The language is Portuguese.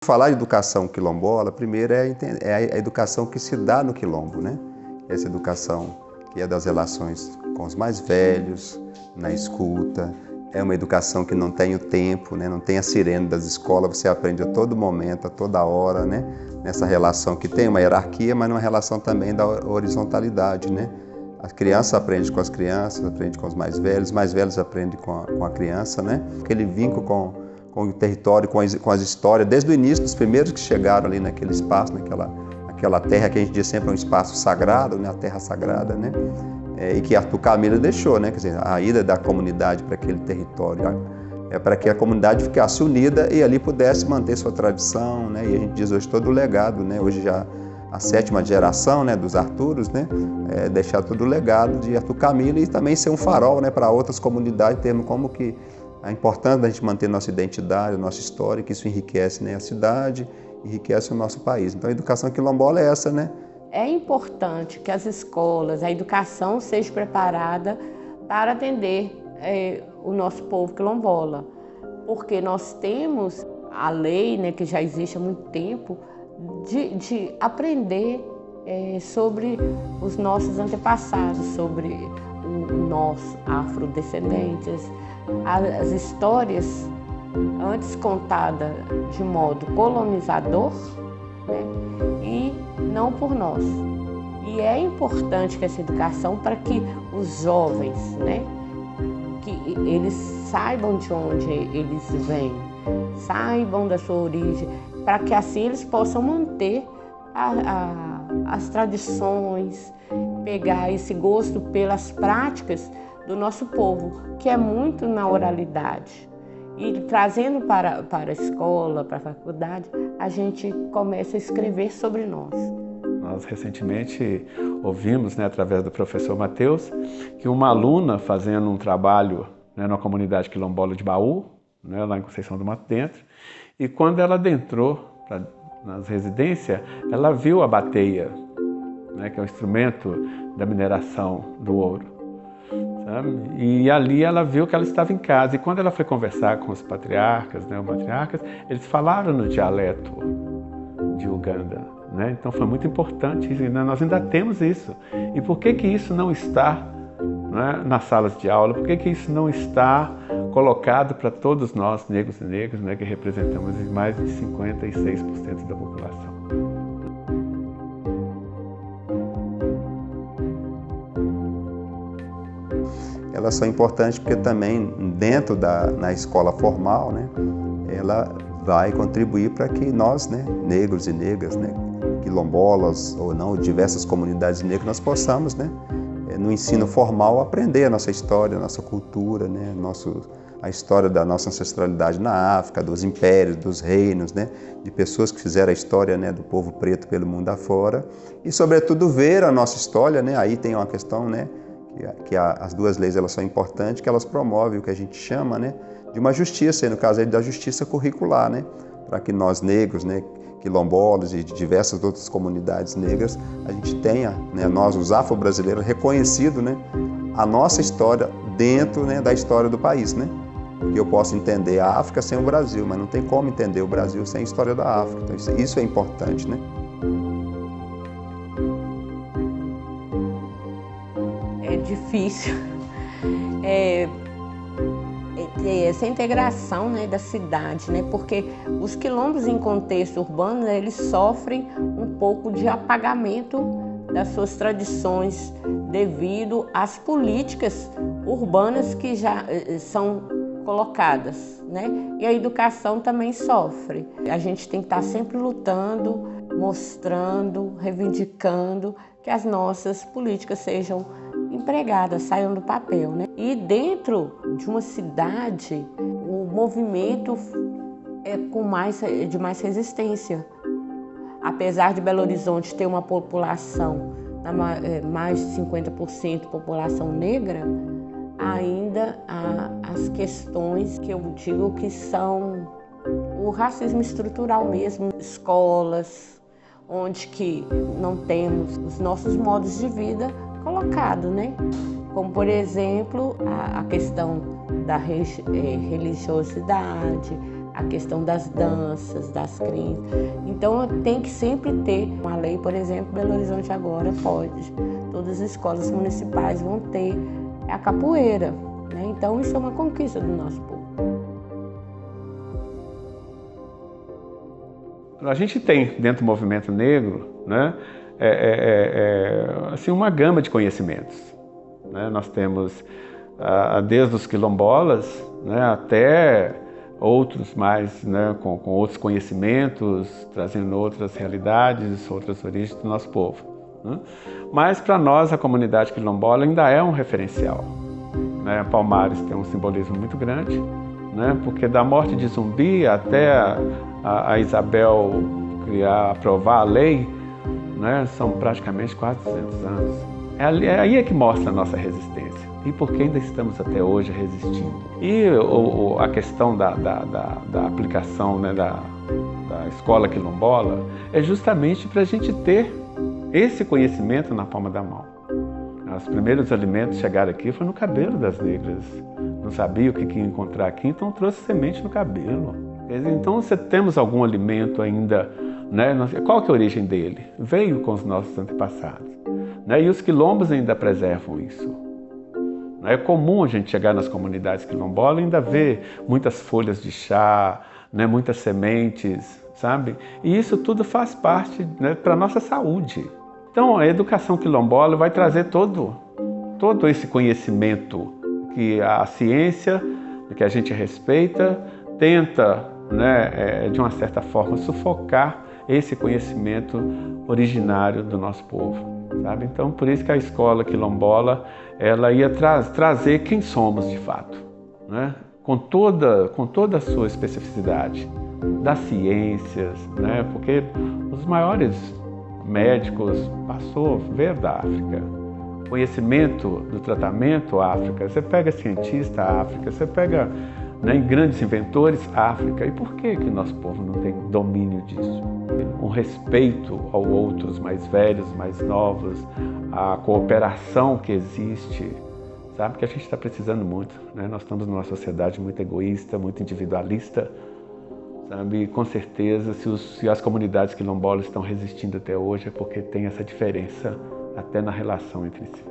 Falar de educação quilombola, primeiro é a educação que se dá no quilombo, né? Essa educação que é das relações com os mais velhos, na escuta. É uma educação que não tem o tempo, né? Não tem a sirene das escolas, você aprende a todo momento, a toda hora, né? Nessa relação que tem uma hierarquia, mas uma relação também da horizontalidade, né? As crianças aprendem com as crianças, aprendem com os mais velhos aprendem com a criança, né? Aquele vínculo com o território, com as histórias, desde o início dos primeiros que chegaram ali naquele espaço, naquela terra que a gente diz sempre é um espaço sagrado, né? A terra sagrada, né? E que Arthur Camilo deixou, né? Quer dizer, a ida da comunidade para aquele território é para que a comunidade ficasse unida e ali pudesse manter sua tradição, né? E a gente diz hoje todo o legado, né? Hoje já a 7ª geração, né, dos Arturos, né? Deixar todo o legado de Arthur Camilo e também ser um farol, né, para outras comunidades, termos como que a importância da gente manter nossa identidade, nossa história, que isso enriquece, né, a cidade, enriquece o nosso país. Então a educação quilombola é essa, né? É importante que as escolas, a educação seja preparada para atender o nosso povo quilombola, porque nós temos a lei, né, que já existe há muito tempo, de aprender sobre os nossos antepassados, sobre o nosso afrodescendentes, as histórias antes contadas de modo colonizador, né, e não por nós. E é importante que essa educação, para que os jovens, né, que eles saibam de onde eles vêm, saibam da sua origem, para que assim eles possam manter as tradições, pegar esse gosto pelas práticas do nosso povo, que é muito na oralidade. E trazendo para a escola, para a faculdade, a gente começa a escrever sobre nós. Nós recentemente ouvimos, né, através do professor Matheus, que uma aluna fazendo um trabalho, né, na comunidade quilombola de Baú, né, lá em Conceição do Mato Dentro, e quando ela adentrou nas residências, ela viu a bateia, né, que é o instrumento da mineração do ouro, sabe? E ali ela viu que ela estava em casa. E quando ela foi conversar com os patriarcas, né, eles falaram no dialeto de Uganda, né? Então foi muito importante isso, né? Nós ainda temos isso. E por que isso não está, né, nas salas de aula? Por que isso não está colocado para todos nós, negros e negras, né, que representamos mais de 56% da população? Elas são importantes porque também dentro na escola formal, né, ela vai contribuir para que nós, né, negros e negras, né, quilombolas ou não, diversas comunidades negras, nós possamos, né, no ensino formal aprender a nossa história, a nossa cultura, né, a história da nossa ancestralidade na África, dos impérios, dos reinos, né, de pessoas que fizeram a história, né, do povo preto pelo mundo afora e, sobretudo, ver a nossa história, né, aí tem uma questão, né, que as duas leis elas são importantes, que elas promovem o que a gente chama, né, de uma justiça, e no caso aí da justiça curricular, né, para que nós negros, né, quilombolas e de diversas outras comunidades negras, a gente tenha, né, nós os afro-brasileiros, reconhecido, né, a nossa história dentro, né, da história do país, né, porque eu posso entender a África sem o Brasil, mas não tem como entender o Brasil sem a história da África, então isso é importante, né. É difícil ter essa integração, né, da cidade, né, porque os quilombos em contexto urbano, né, eles sofrem um pouco de apagamento das suas tradições devido às políticas urbanas que já são colocadas, né, e a educação também sofre. A gente tem que estar sempre lutando, mostrando, reivindicando que as nossas políticas sejam empregadas, saiam do papel, né? E dentro de uma cidade, o movimento é de mais resistência. Apesar de Belo Horizonte ter uma população, mais de 50% população negra, ainda há as questões que eu digo que são o racismo estrutural mesmo, escolas, onde que não temos os nossos modos de vida colocado, né? Como, por exemplo, a questão da religiosidade, a questão das danças, das crenças. Então tem que sempre ter uma lei, por exemplo, Belo Horizonte agora pode, todas as escolas municipais vão ter a capoeira, né? Então isso é uma conquista do nosso povo. A gente tem dentro do movimento negro, né, assim, uma gama de conhecimentos, né? Nós temos desde os quilombolas, né, até outros mais, né, com outros conhecimentos, trazendo outras realidades, outras origens do nosso povo, né? Mas para nós a comunidade quilombola ainda é um referencial, né? Palmares tem um simbolismo muito grande, né, porque da morte de Zumbi até a Isabel aprovar a lei, né, são praticamente quase 200 anos. É aí que mostra a nossa resistência e por que ainda estamos até hoje resistindo. E a questão da aplicação, né, da escola quilombola é justamente para a gente ter esse conhecimento na palma da mão. Os primeiros alimentos chegaram aqui foi no cabelo das negras. Não sabia o que ia encontrar aqui, então trouxe semente no cabelo. Então, se temos algum alimento ainda, né, qual que é a origem dele? Veio com os nossos antepassados, né? E os quilombos ainda preservam isso. É comum a gente chegar nas comunidades quilombolas e ainda ver muitas folhas de chá, né, muitas sementes, sabe? E isso tudo faz parte, né, para a nossa saúde. Então, a educação quilombola vai trazer todo esse conhecimento que a ciência, que a gente respeita, tenta, né, de uma certa forma, sufocar esse conhecimento originário do nosso povo, sabe? Então, por isso que a escola quilombola, ela ia trazer quem somos de fato, né? Com toda a sua especificidade, das ciências, né? Porque os maiores médicos veio da África. Conhecimento do tratamento, África. Você pega cientista, África. Você pega, né, grandes inventores, África. E por que nosso povo não tem domínio disso? Um respeito aos outros mais velhos, mais novos, a cooperação que existe, sabe? Que a gente está precisando muito, né? Nós estamos numa sociedade muito egoísta, muito individualista, sabe? E com certeza, se as comunidades quilombolas estão resistindo até hoje, é porque tem essa diferença até na relação entre si.